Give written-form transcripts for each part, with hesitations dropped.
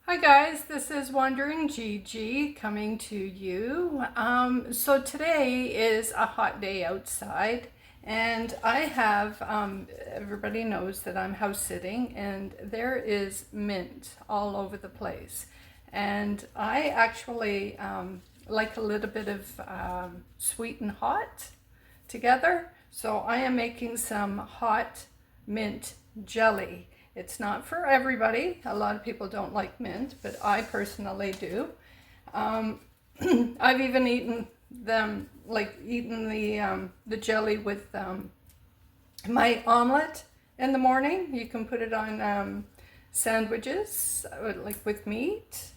Hi guys, this is Wandering Gigi coming to you. So today is a hot day outside, and I have, everybody knows that I'm house sitting, and there is mint all over the place. And I actually like a little bit of sweet and hot together. So I am making some hot mint jelly. It's not for everybody. A lot of people don't like mint, but I personally do. Um, I've even eaten them, like eaten the jelly with my omelet in the morning. You can put it on sandwiches, like with meat.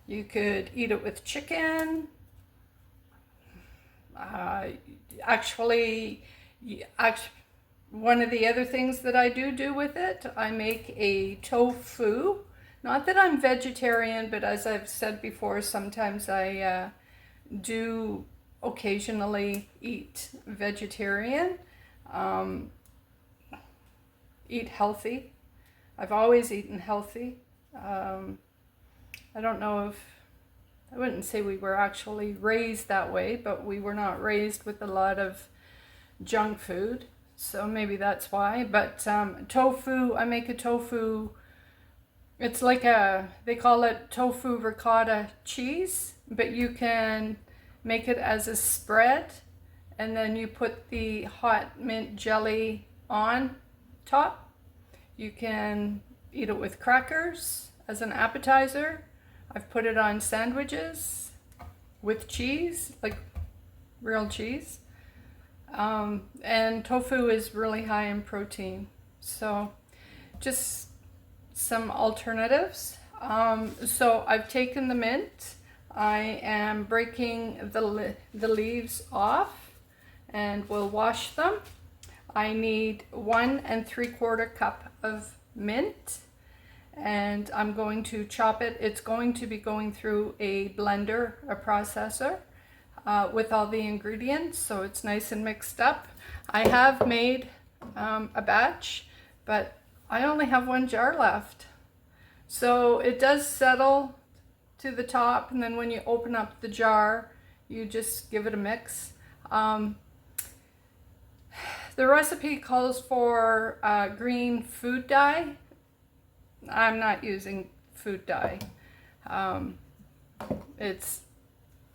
You could eat it with chicken. Uh, actually, one of the other things that I do with it, I make a tofu. Not that I'm vegetarian, but as I've said before, sometimes I do occasionally eat vegetarian, um, eat healthy. I've always eaten healthy. I don't know if, I wouldn't say we were actually raised that way, but we were not raised with a lot of junk food. So maybe that's why. But tofu, I make a tofu. It's like they call it tofu ricotta cheese, but you can make it as a spread, and then you put the hot mint jelly on top. You can eat it with crackers as an appetizer. I've put it on sandwiches with cheese, like real cheese. And tofu is really high in protein. So just some alternatives. So I've taken the mint. I am breaking the leaves off and we'll wash them. I need 1 3/4 cup of mint, and I'm going to chop it. It's going to be going through a blender, a processor, with all the ingredients, so it's nice and mixed up. I have made a batch, but I only have 1 jar left. So it does settle to the top, and then when you open up the jar, you just give it a mix. The recipe calls for green food dye. I'm not using food dye. It's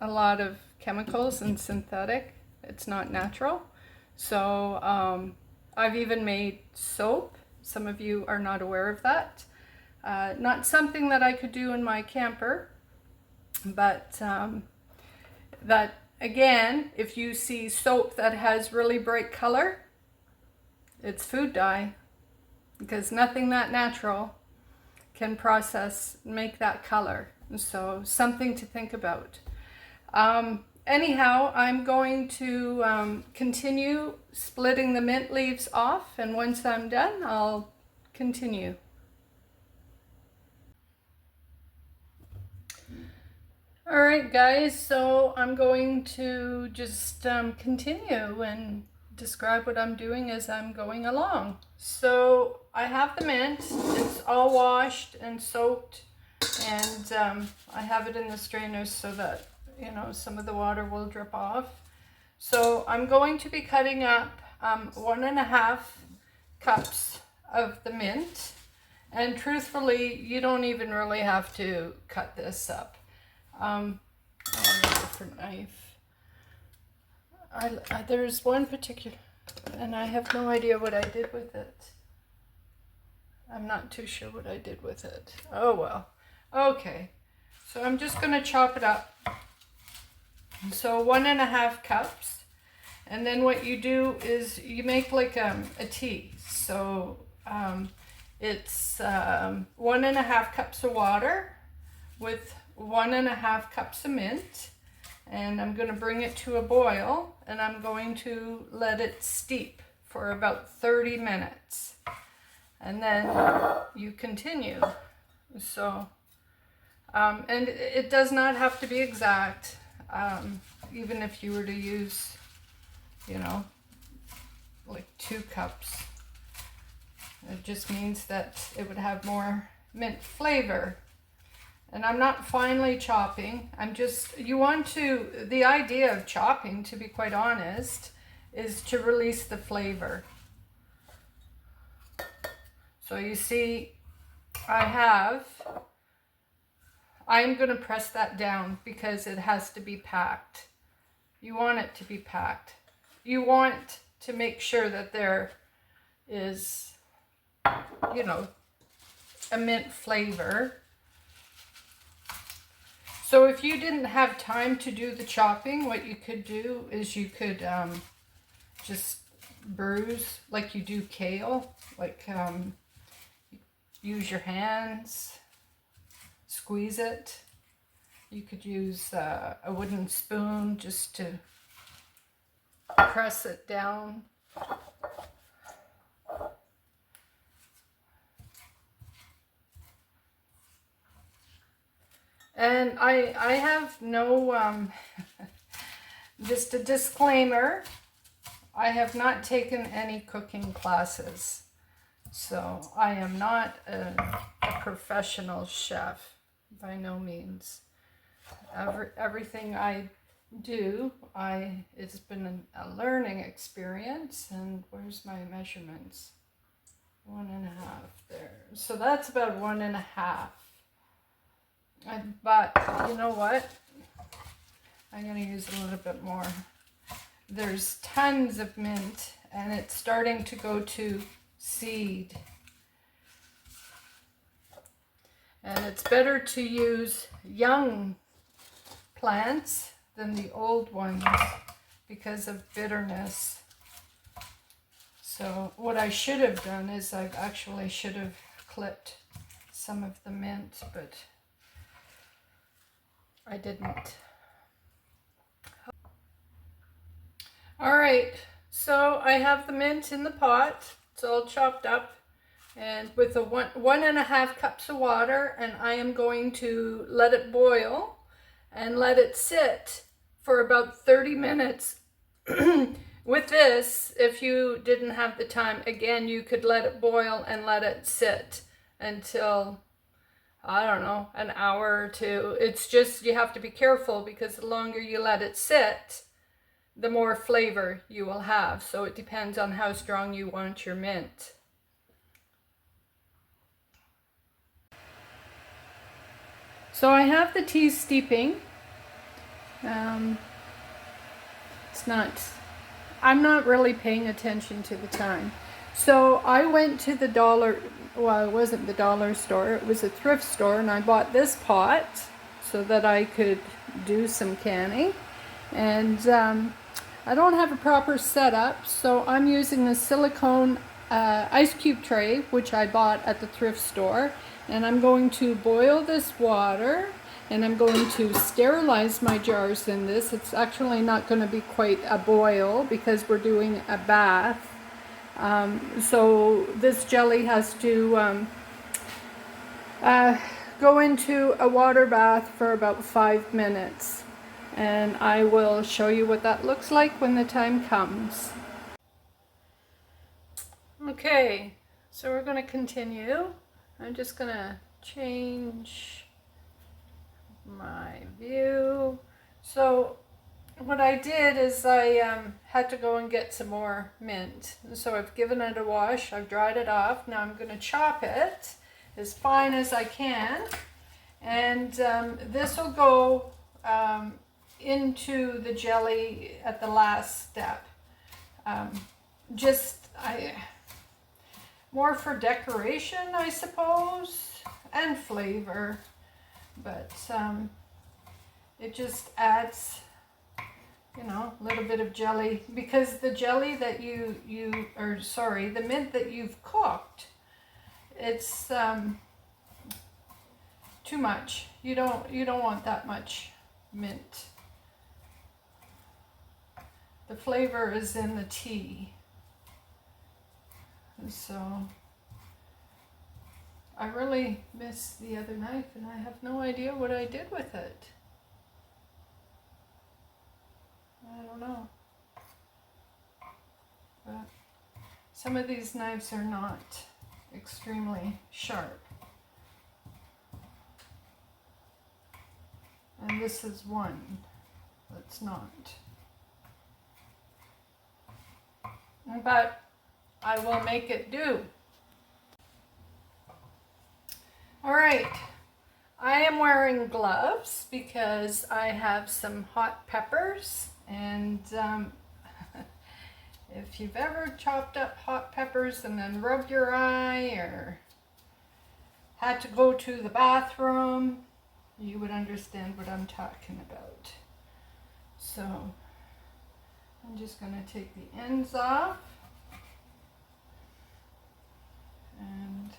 a lot of chemicals and synthetic. It's not natural. So I've even made soap. Some of you are not aware of that. Not something that I could do in my camper, but that again, if you see soap that has really bright color, it's food dye, because nothing that natural can make that color. So something to think about. Anyhow, I'm going to continue splitting the mint leaves off, and once I'm done, I'll continue. All right, guys, so I'm going to just continue and describe what I'm doing as I'm going along. So I have the mint. It's all washed and soaked, and I have it in the strainers so that some of the water will drip off. So I'm going to be cutting up 1 1/2 cups of the mint, and truthfully, you don't even really have to cut this up. I want a different knife. There's one particular, and I have no idea what I did with it. I'm not too sure what I did with it. Oh well. Okay, so I'm just going to chop it up. So 1 1/2 cups, and then what you do is you make like a tea. So it's 1 1/2 cups of water with 1 1/2 cups of mint, and I'm going to bring it to a boil, and I'm going to let it steep for about 30 minutes, and then you continue. So and it does not have to be exact. Even if you were to use, like 2 cups, it just means that it would have more mint flavor. And I'm not finely chopping. I'm just, the idea of chopping, to be quite honest, is to release the flavor. So you see, I'm going to press that down because it has to be packed. You want it to be packed. You want to make sure that there is, you know, a mint flavor. So if you didn't have time to do the chopping, what you could do is you could just bruise like you do kale, like use your hands, squeeze it. You could use a wooden spoon just to press it down. And I have no, just a disclaimer, I have not taken any cooking classes. So I am not a professional chef by no means. Everything I do, it's been a learning experience. And where's my measurements? 1.5 there. So that's about 1.5. But you know what? I'm going to use a little bit more. There's tons of mint and it's starting to go to seed. And it's better to use young plants than the old ones because of bitterness. So what I should have done is I actually should have clipped some of the mint, but I didn't. All right, so I have the mint in the pot. It's all chopped up and with 1.5 cups of water, and I am going to let it boil and let it sit for about 30 minutes. With this, if you didn't have the time, again, you could let it boil and let it sit until, I don't know, an hour or two. It's just, you have to be careful because the longer you let it sit, the more flavor you will have. So it depends on how strong you want your mint. So I have the tea steeping. I'm not really paying attention to the time. So I went to the well, it wasn't the dollar store, it was a thrift store, and I bought this pot so that I could do some canning. And I don't have a proper setup, so I'm using the silicone ice cube tray, which I bought at the thrift store. And I'm going to boil this water, and I'm going to sterilize my jars in this. It's actually not going to be quite a boil because we're doing a bath. So this jelly has to go into a water bath for about 5 minutes. And I will show you what that looks like when the time comes. Okay, so we're going to continue. I'm just going to change my view. So what I did is I had to go and get some more mint. So I've given it a wash, I've dried it off. Now I'm going to chop it as fine as I can. And this will go into the jelly at the last step. More for decoration, I suppose, and flavor, but it just adds, you know, a little bit of jelly, because the jelly that the mint that you've cooked, it's too much. You don't want that much mint. The flavor is in the tea. So I really miss the other knife, and I have no idea what I did with it. I don't know. But some of these knives are not extremely sharp. And this is one that's not. But I will make it do. All right, I am wearing gloves because I have some hot peppers, and if you've ever chopped up hot peppers and then rubbed your eye or had to go to the bathroom, you would understand what I'm talking about. So I'm just going to take the ends off. And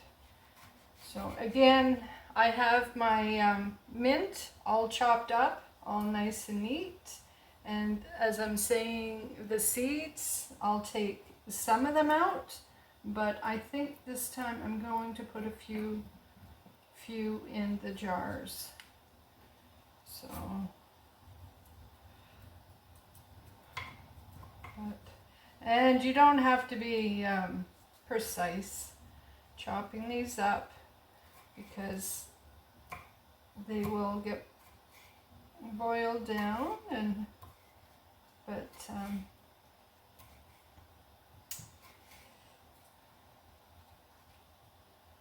so again, I have my mint all chopped up, all nice and neat. And as I'm saying the seeds, I'll take some of them out, but I think this time I'm going to put a few in the jars. So, and you don't have to be precise chopping these up, because they will get boiled down, and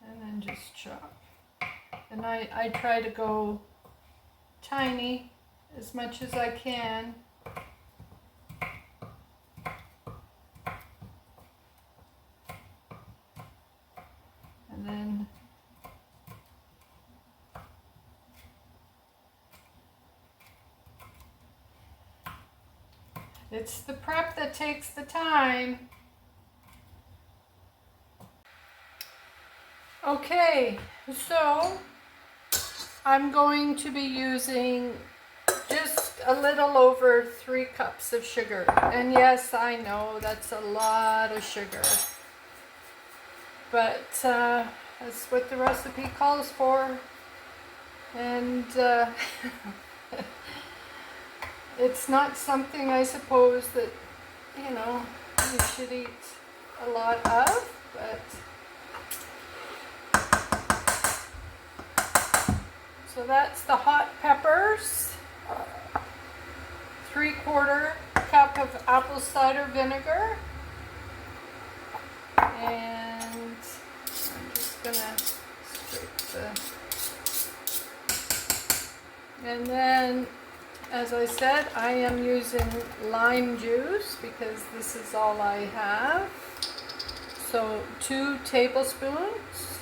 and then just chop. And I try to go tiny as much as I can. And then it's the prep that takes the time. Okay, so I'm going to be using just a little over 3 cups of sugar. And yes, I know that's a lot of sugar, but that's what the recipe calls for. And it's not something, I suppose, that, you know, you should eat a lot of, but so that's the hot peppers, 3/4 cup of apple cider vinegar, and I'm just gonna scrape and then, as I said, I am using lime juice because this is all I have. So 2 tablespoons.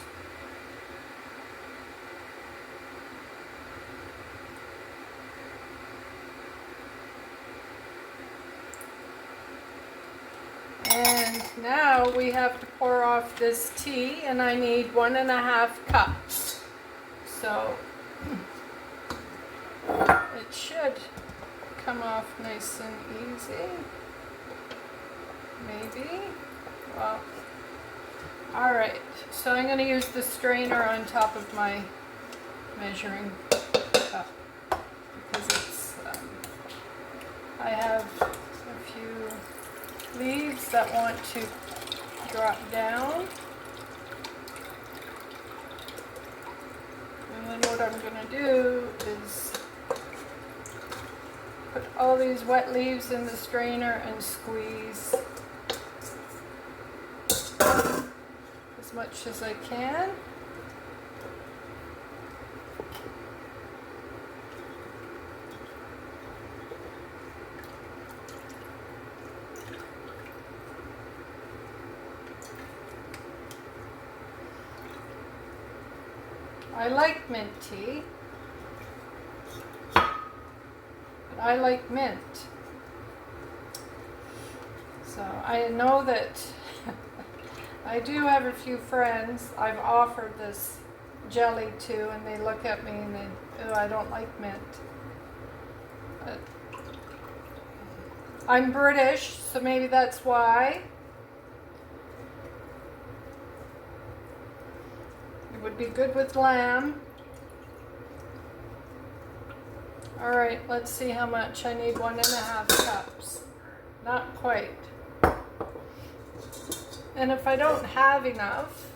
And now we have to pour off this tea, and I need 1½ cups. So it should come off nice and easy. Maybe. Well, all right. So I'm going to use the strainer on top of my measuring cup because it's. I have a few leaves that want to drop down. And then what I'm going to do is put all these wet leaves in the strainer and squeeze as much as I can. I like mint tea, but I like mint. So I know that I do have a few friends I've offered this jelly to, and they look at me and they, oh, I don't like mint. But I'm British, so maybe that's why. It would be good with lamb. All right, let's see how much. I need 1½ cups. Not quite. And if I don't have enough,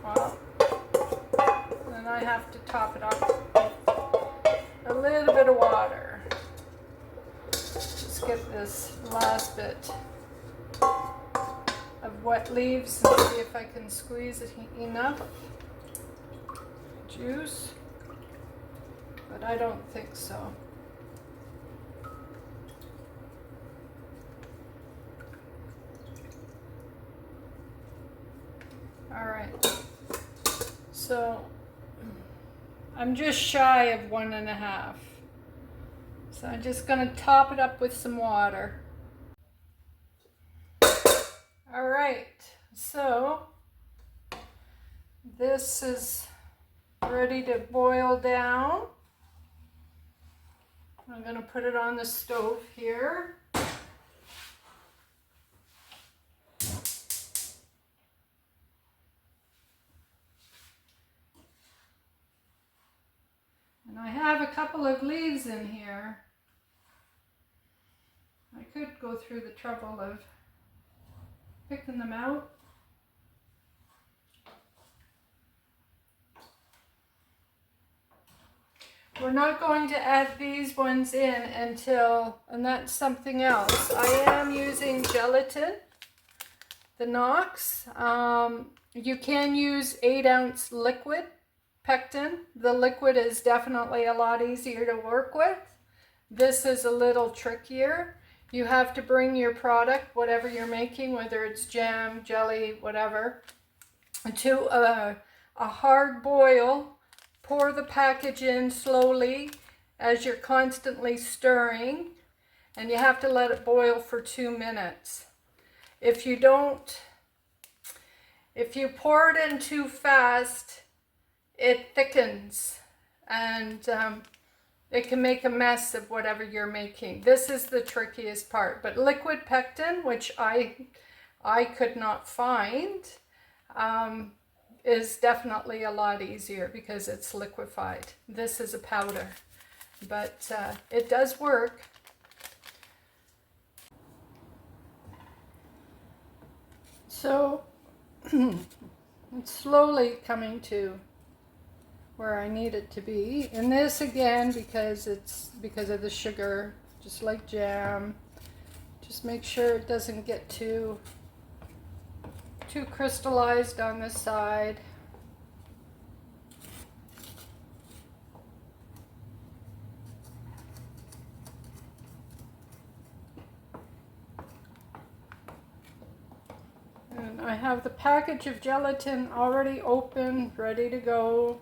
well, then I have to top it off with a little bit of water. Just get this last bit of wet leaves and see if I can squeeze it enough juice, but I don't think so. All right, so I'm just shy of 1.5. So I'm just gonna top it up with some water. All right, so this is ready to boil down. I'm gonna put it on the stove here. And I have a couple of leaves in here. I could go through the trouble of picking them out. We're not going to add these ones in until, and that's something else. I am using gelatin, the Knox. You can use 8-ounce liquid pectin. The liquid is definitely a lot easier to work with. This is a little trickier. You have to bring your product, whatever you're making, whether it's jam, jelly, whatever, to a hard boil. Pour the package in slowly as you're constantly stirring, and you have to let it boil for 2 minutes. If you pour it in too fast, it thickens, and it can make a mess of whatever you're making. This is the trickiest part. But liquid pectin, which I could not find, is definitely a lot easier because it's liquefied. This is a powder, but it does work. So it's slowly coming to where I need it to be. And this again, because of the sugar, just like jam, just make sure it doesn't get too crystallized on this side. And I have the package of gelatin already open, ready to go.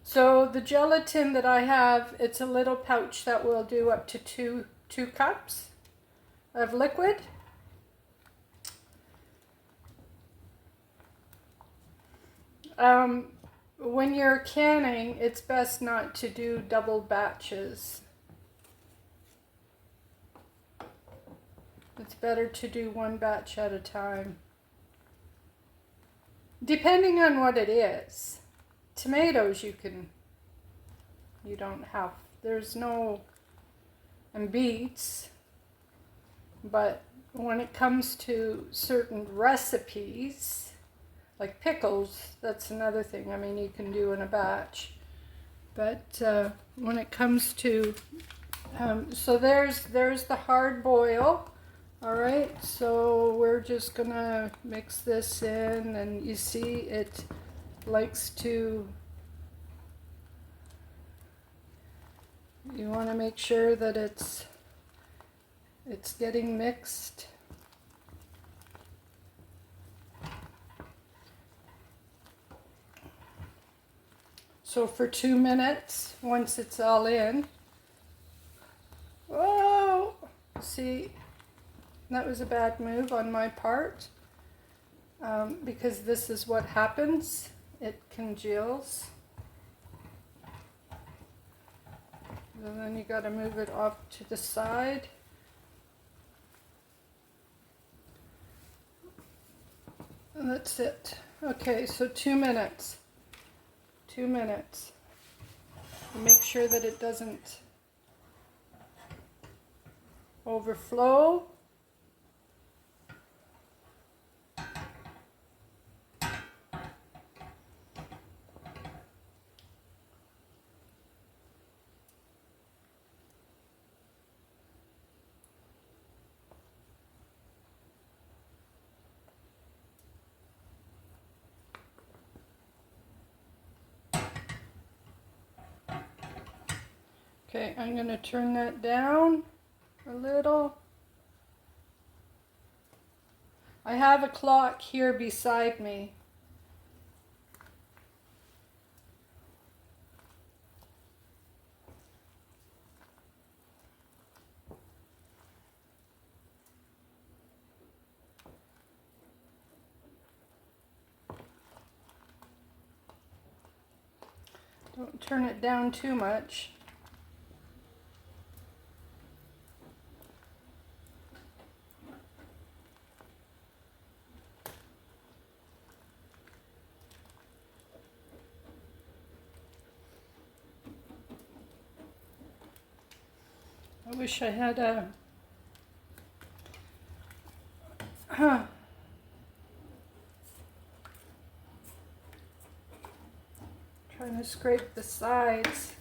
So the gelatin that I have, it's a little pouch that will do up to two cups of liquid. When you're canning, it's best not to do double batches. It's better to do one batch at a time. Depending on what it is. Tomatoes you don't have, there's no, and beets, but when it comes to certain recipes, like pickles, that's another thing. I mean, you can do in a batch. But when it comes to, so there's the hard boil. All right, so we're just gonna mix this in, and you see it likes to, you want to make sure that it's getting mixed. So for 2 minutes, once it's all in, oh, see, that was a bad move on my part, because this is what happens. It congeals. And then you got to move it off to the side. And that's it. Okay, so 2 minutes. 2 minutes. And make sure that it doesn't overflow. Okay, I'm going to turn that down a little. I have a clock here beside me. Don't turn it down too much. I wish I had a trying to scrape the sides.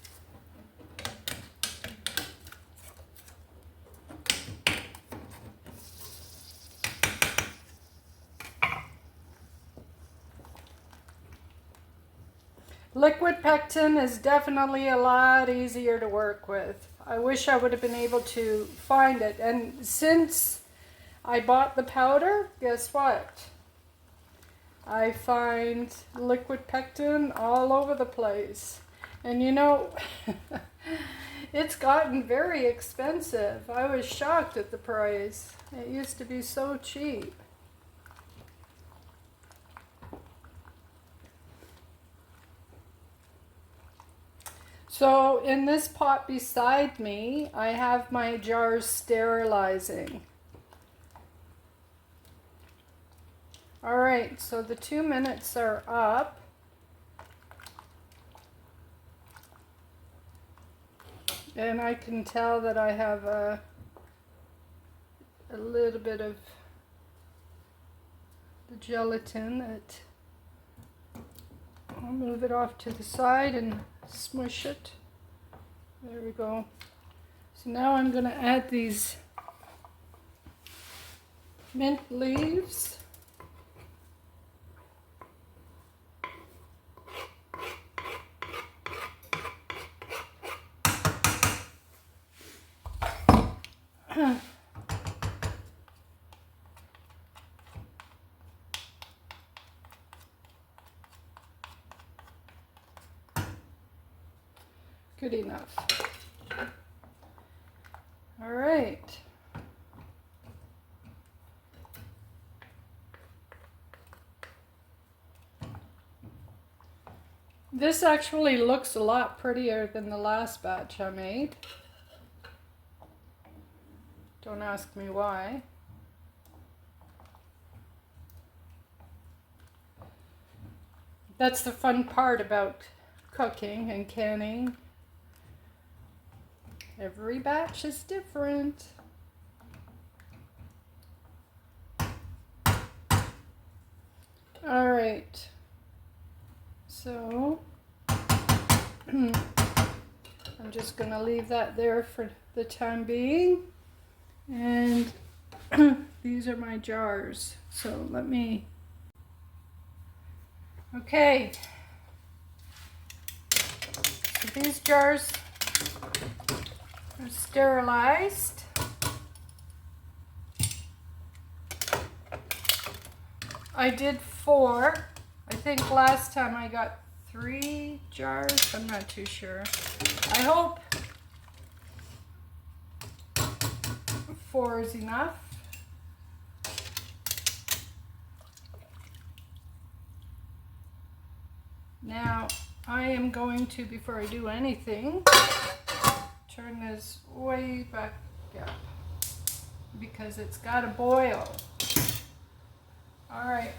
Liquid pectin is definitely a lot easier to work with. I wish I would have been able to find it. And since I bought the powder, guess what? I find liquid pectin all over the place. And you know, it's gotten very expensive. I was shocked at the price. It used to be so cheap. So in this pot beside me, I have my jars sterilizing. All right, so the 2 minutes are up. And I can tell that I have a little bit of the gelatin that I'll move it off to the side and smush it. There we go. So now I'm going to add these mint leaves. Good enough. All right. This actually looks a lot prettier than the last batch I made. Don't ask me why. That's the fun part about cooking and canning. Every batch is different. All right. So I'm just going to leave that there for the time being. And these are my jars. So let me... Okay. So these jars are sterilized. I did 4. I think last time I got 3 jars. I'm not too sure. I hope 4 is enough. Now I am going to, before I do anything, turn this way back up because it's got to boil. All right.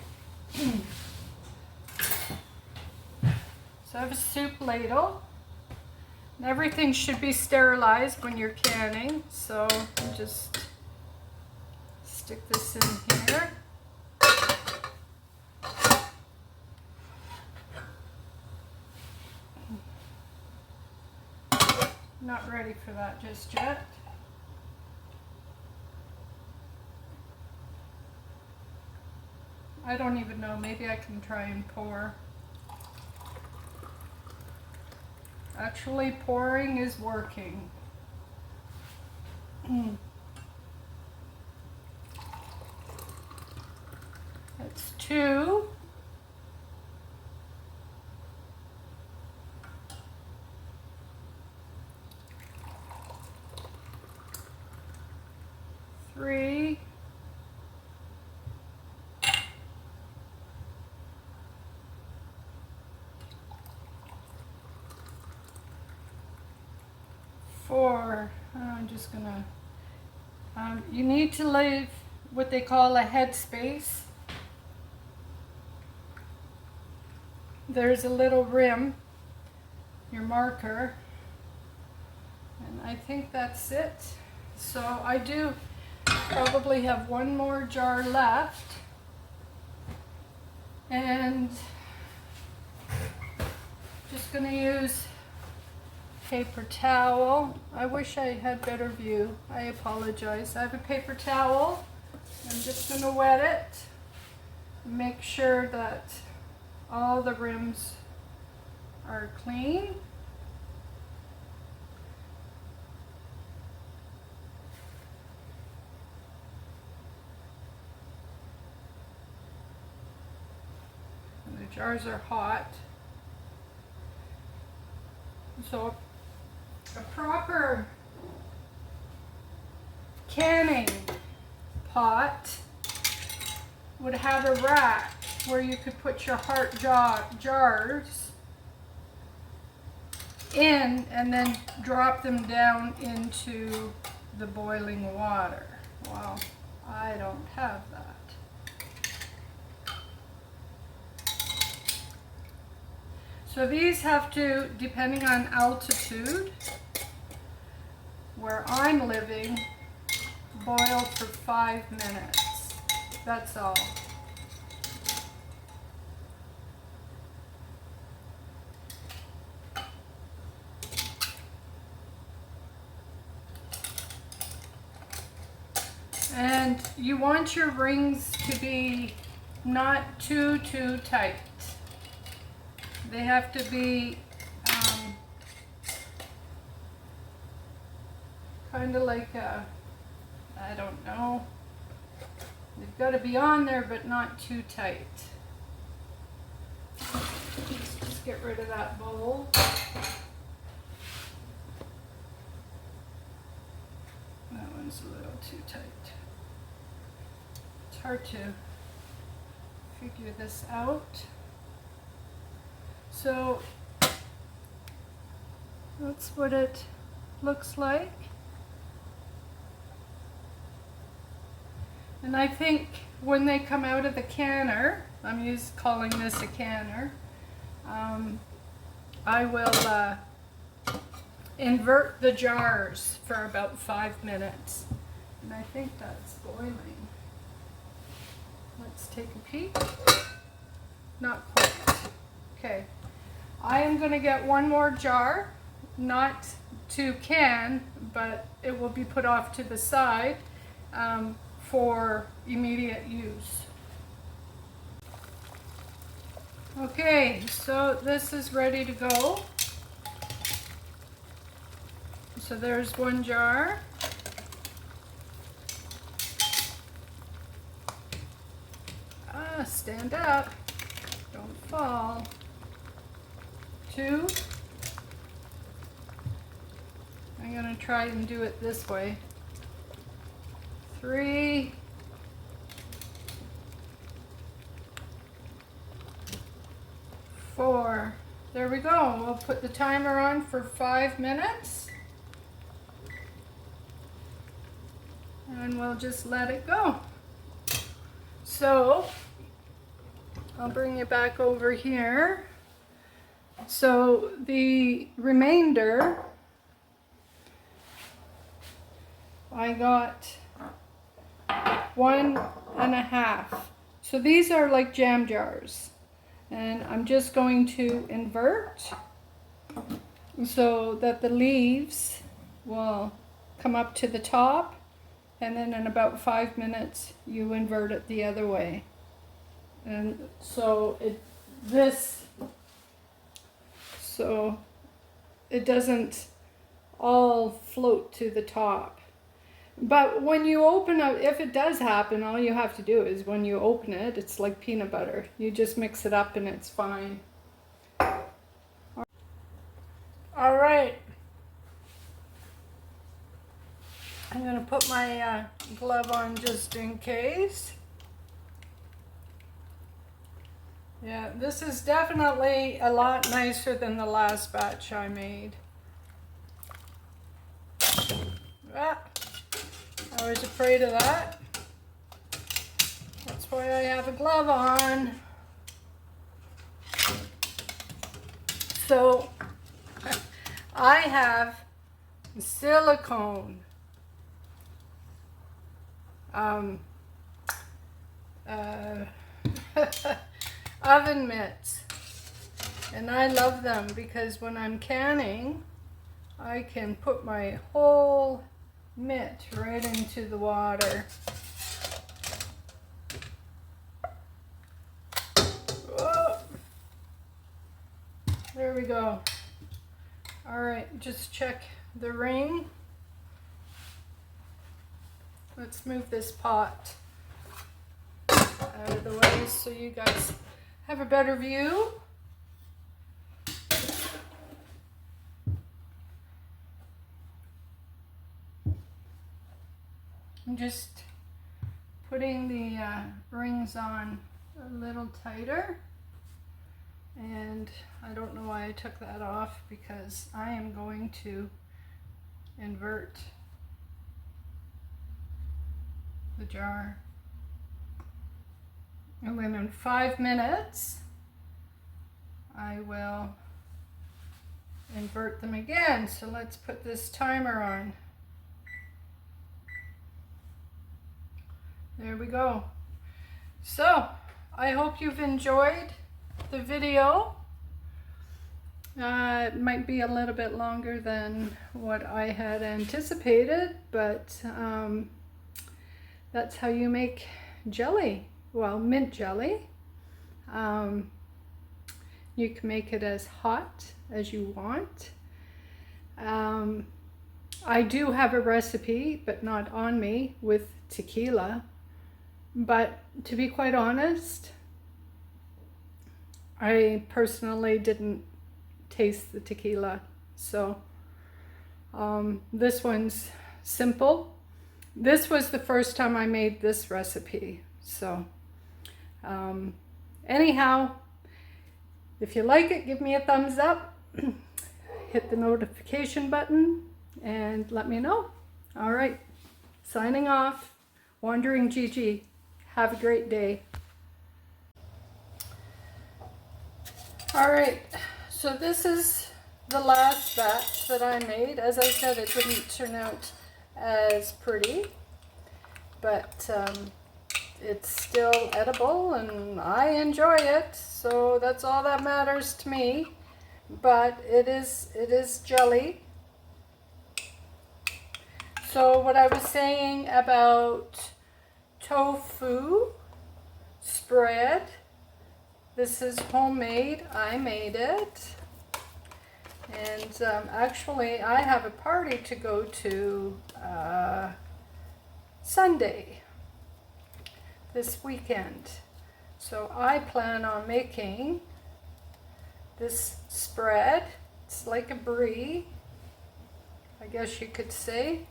So I have a soup ladle. And everything should be sterilized when you're canning. So I'll just stick this in here. Not ready for that just yet. I don't even know, maybe I can try and pour. Actually, pouring is working. That's 2. Three. 4. I'm just gonna, you need to leave what they call a head space. There's a little rim, your marker, and I think that's it. So I do probably have one more jar left, and just gonna use paper towel. I wish I had better view. I apologize. I have a paper towel. I'm just gonna wet it. Make sure that all the rims are clean. And the jars are hot. So a proper canning pot would have a rack where you could put your heart jars in and then drop them down into the boiling water. Well, I don't have that. So these have to, depending on altitude, where I'm living, boil for 5 minutes. That's all. And you want your rings to be not too tight. They have to be kind of like a, I don't know. They've got to be on there, but not too tight. Let's just get rid of that bowl. That one's a little too tight. It's hard to figure this out. So that's what it looks like. And I think when they come out of the canner, I'm calling this a canner, I will invert the jars for about 5 minutes. And I think that's boiling. Let's take a peek. Not quite. Okay. I am going to get one more jar, not to can, but it will be put off to the side for immediate use. Okay, so this is ready to go. So there's one jar. Stand up, don't fall. 2. I'm going to try and do it this way. 3. 4. There we go. We'll put the timer on for 5 minutes. And we'll just let it go. So, I'll bring you back over here. So the remainder, I got 1.5. So these are like jam jars. And I'm just going to invert so that the leaves will come up to the top. And then in about 5 minutes, you invert it the other way. And so it doesn't all float to the top. But when you open up, if it does happen, all you have to do is when you open it, it's like peanut butter. You just mix it up and it's fine. All right. I'm going to put my glove on just in case. Yeah, this is definitely a lot nicer than the last batch I made. Ah, I was afraid of that. That's why I have a glove on. So I have silicone oven mitts, and I love them because when I'm canning, I can put my whole mitt right into the water. Whoa. There we go. All right, just check the ring. Let's move this pot out of the way so you guys have a better view. I'm just putting the rings on a little tighter, and I don't know why I took that off because I am going to invert the jar. And then in 5 minutes, I will invert them again. So let's put this timer on. There we go. So I hope you've enjoyed the video. It might be a little bit longer than what I had anticipated, but that's how you make jelly. Well, mint jelly. You can make it as hot as you want. I do have a recipe, but not on me, with tequila. But to be quite honest, I personally didn't taste the tequila. So this one's simple. This was the first time I made this recipe. So anyhow, if you like it, give me a thumbs up, hit the notification button, and let me know. All right, signing off, Wandering Gigi. Have a great day. All right, so this is the last batch that I made. As I said, it didn't turn out as pretty, but it's still edible and I enjoy it, so that's all that matters to me. But it is jelly. So what I was saying about tofu spread, this is homemade. I made it. And actually I have a party to go to Sunday, this weekend. So I plan on making this spread. It's like a brie, I guess you could say.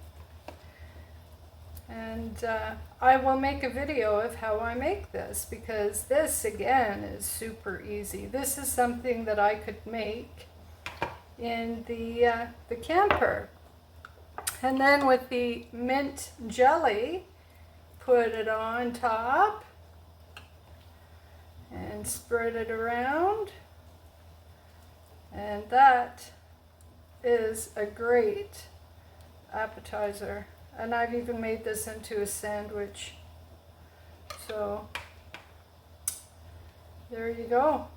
And I will make a video of how I make this, because this again is super easy. This is something that I could make in the camper. And then with the mint jelly, put it on top and spread it around. And that is a great appetizer. And I've even made this into a sandwich. So there you go.